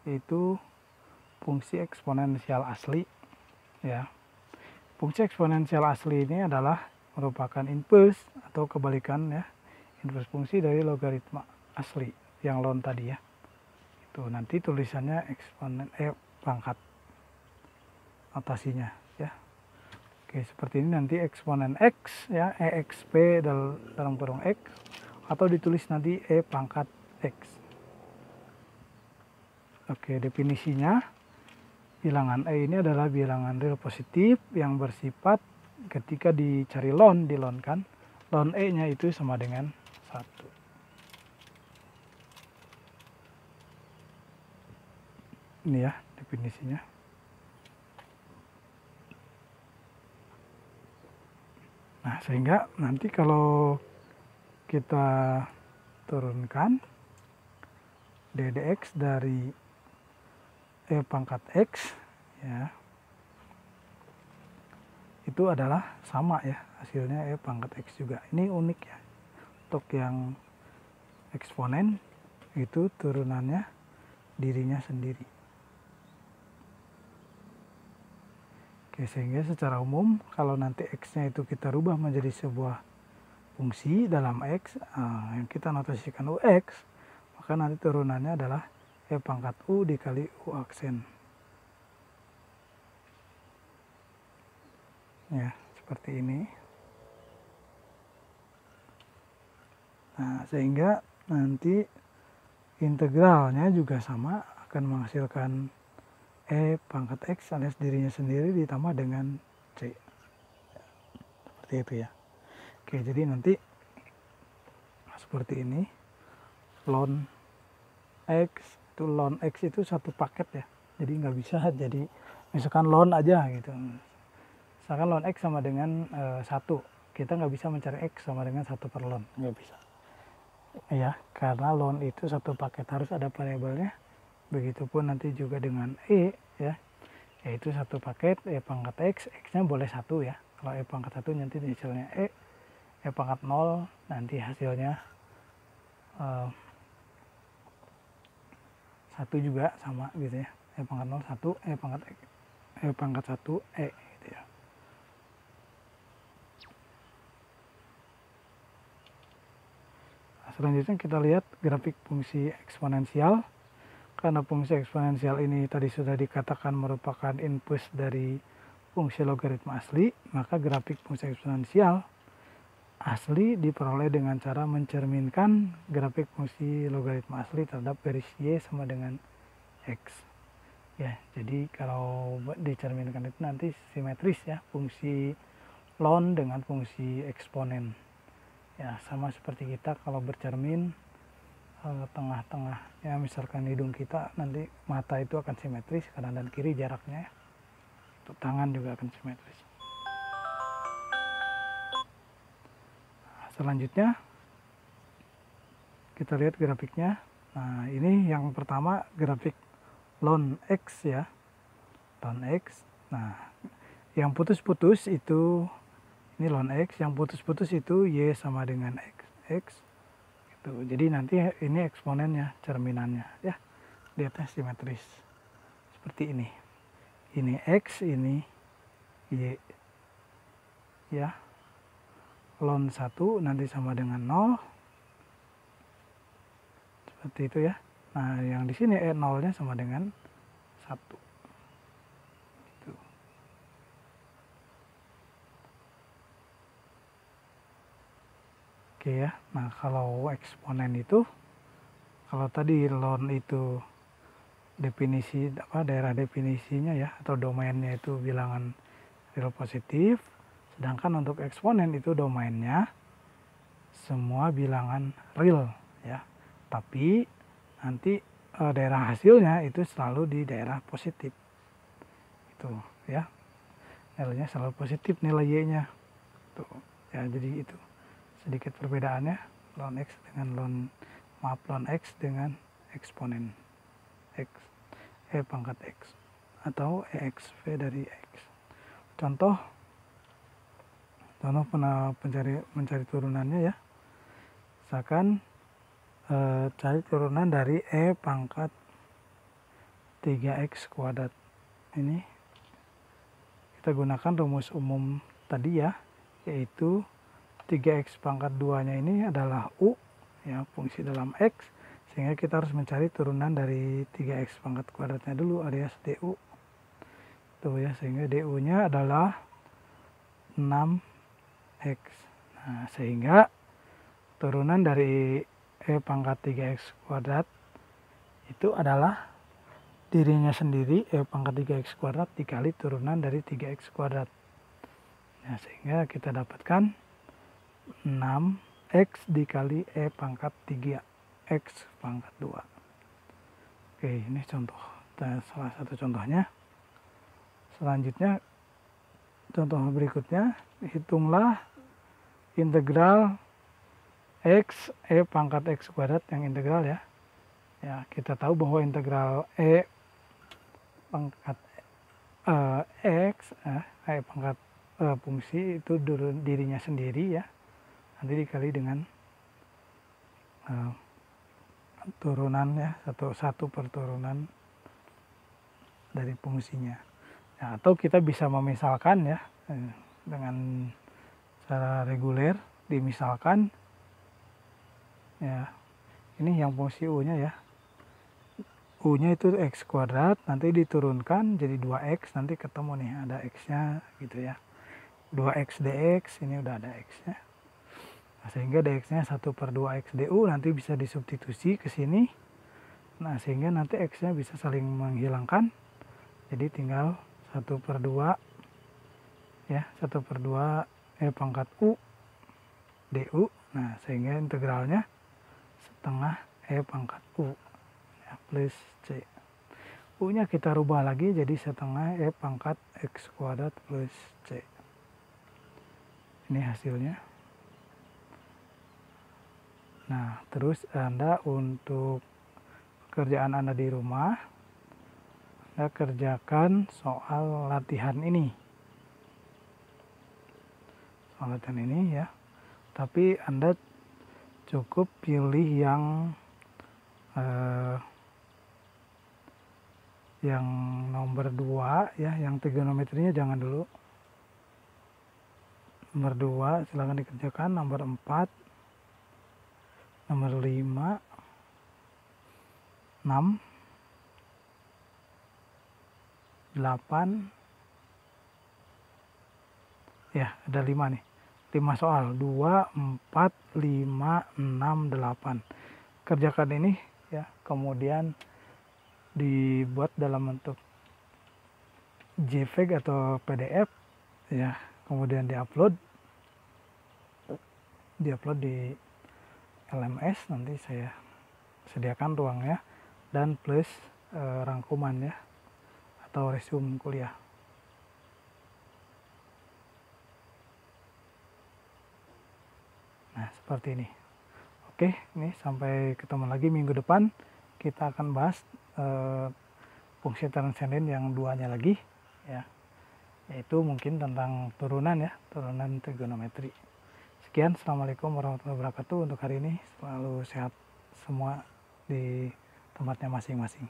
yaitu fungsi eksponensial asli ya. Fungsi eksponensial asli ini adalah merupakan inverse atau kebalikan ya, inverse fungsi dari logaritma asli yang ln tadi ya. Itu nanti tulisannya eksponen pangkat notasinya ya. Oke, seperti ini nanti eksponen x ya, exp dalam kurung x, atau ditulis nanti pangkat x. Oke, definisinya bilangan e ini adalah bilangan real positif yang bersifat ketika dicari ln, dilonkan, ln e nya itu sama dengan 1. Ini ya definisinya. Nah, sehingga nanti kalau kita turunkan ddx dari e pangkat x ya, itu adalah sama ya, hasilnya e pangkat x juga. Ini unik ya, untuk yang eksponen itu turunannya dirinya sendiri. Oke, sehingga secara umum kalau nanti x-nya itu kita rubah menjadi sebuah fungsi dalam x yang kita notasikan ux, maka nanti turunannya adalah e pangkat u dikali u aksen. Ya, seperti ini. Nah, sehingga nanti integralnya juga sama, akan menghasilkan e pangkat x alias dirinya sendiri ditambah dengan c. Seperti itu ya. Oke, jadi nanti seperti ini. Ln x itu satu paket ya. Jadi nggak bisa jadi misalkan ln aja gitu. Misalkan ln x sama dengan 1. Kita nggak bisa mencari x sama dengan 1 per ln. Nggak bisa. Ya, karena ln itu satu paket, harus ada variabelnya. Begitupun nanti juga dengan e ya, yaitu satu paket e pangkat x, x-nya boleh 1 ya. Kalau e pangkat 1 nanti hasilnya e pangkat 0 nanti hasilnya 1 juga sama gitu ya. E pangkat 0 1, e pangkat 1 e gitu ya. Nah, selanjutnya kita lihat grafik fungsi eksponensial. Karena fungsi eksponensial ini tadi sudah dikatakan merupakan inverse dari fungsi logaritma asli, maka grafik fungsi eksponensial asli diperoleh dengan cara mencerminkan grafik fungsi logaritma asli terhadap garis y sama dengan x. Ya, jadi kalau dicerminkan itu nanti simetris ya, fungsi ln dengan fungsi eksponen. Ya, sama seperti kita kalau bercermin tengah-tengah ya, misalkan hidung kita nanti mata itu akan simetris kanan dan kiri jaraknya, untuk tangan juga akan simetris. Nah, selanjutnya kita lihat grafiknya. Nah, ini yang pertama grafik ln x ya, ln x. Nah, yang putus-putus itu ini ln x, yang putus-putus itu y sama dengan x. Jadi nanti ini eksponennya, cerminannya ya, lihatnya simetris seperti ini. Ini x, ini y ya. Ln 1 nanti sama dengan 0 seperti itu ya. Nah, yang di sini e0 nya sama dengan 1. Gitu. Oke ya. Nah, kalau eksponen itu, kalau tadi ln itu definisi daerah definisinya ya, atau domainnya itu bilangan real positif, sedangkan untuk eksponen itu domainnya semua bilangan real ya, tapi nanti daerah hasilnya itu selalu di daerah positif itu ya, nilainya selalu positif nilai y nya tuh ya. Jadi itu sedikit perbedaannya ln x dengan ln x dengan eksponen x, e pangkat x atau exp dari x. Contoh mencari turunannya ya. Misalkan cari turunan dari e pangkat 3x kuadrat. Ini kita gunakan rumus umum tadi ya, yaitu 3x pangkat 2 nya ini adalah u ya, fungsi dalam x, sehingga kita harus mencari turunan dari 3x pangkat kuadratnya dulu alias du tuh ya, sehingga du nya adalah 6x. Nah, sehingga turunan dari e pangkat 3x kuadrat itu adalah dirinya sendiri e pangkat 3x kuadrat dikali turunan dari 3x kuadrat. Nah, sehingga kita dapatkan 6x dikali e pangkat 3x pangkat 2. Oke, ini contoh, salah satu contohnya. Selanjutnya, contoh berikutnya, hitunglah integral x e pangkat x kuadrat yang integral ya. Ya, kita tahu bahwa integral e pangkat x, e pangkat fungsi itu dirinya sendiri ya, nanti dikali dengan turunan ya, satu per turunan dari fungsinya. Nah, atau kita bisa memisalkan ya, dengan cara reguler, dimisalkan ya, ini yang fungsi u nya ya, u nya itu x kuadrat, nanti diturunkan jadi 2x, nanti ketemu nih ada x nya gitu ya, 2x dx, ini udah ada x nya. Nah, sehingga dx nya 1 per 2x du nanti bisa disubstitusi ke sini. Nah, sehingga nanti x nya bisa saling menghilangkan, jadi tinggal 1 per 2 ya, 1 per 2 e pangkat u du. Nah, sehingga integralnya setengah e pangkat u ya, plus c. U nya kita rubah lagi jadi setengah e pangkat x kuadrat plus c. Ini hasilnya. Nah, terus Anda untuk pekerjaan Anda di rumah, Anda kerjakan soal latihan ini. Soal latihan ini ya. Tapi Anda cukup pilih yang nomor 2 ya, yang trigonometrinya jangan dulu. Nomor 2 silakan dikerjakan, nomor 4, nomor 5, 6, 8, ya ada 5 nih, 5 soal, 2, 4, 5, 6, 8. Kerjakan ini ya, kemudian dibuat dalam bentuk JPEG atau PDF ya, kemudian diupload di LMS, nanti saya sediakan ruangnya, dan plus rangkuman ya, atau resume kuliah. Nah, seperti ini. Oke, ini sampai ketemu lagi minggu depan. Kita akan bahas fungsi transenden yang 2-nya lagi ya, yaitu mungkin tentang turunan ya, turunan trigonometri. Sekian, assalamualaikum warahmatullahi wabarakatuh untuk hari ini. Selalu sehat semua di tempatnya masing-masing.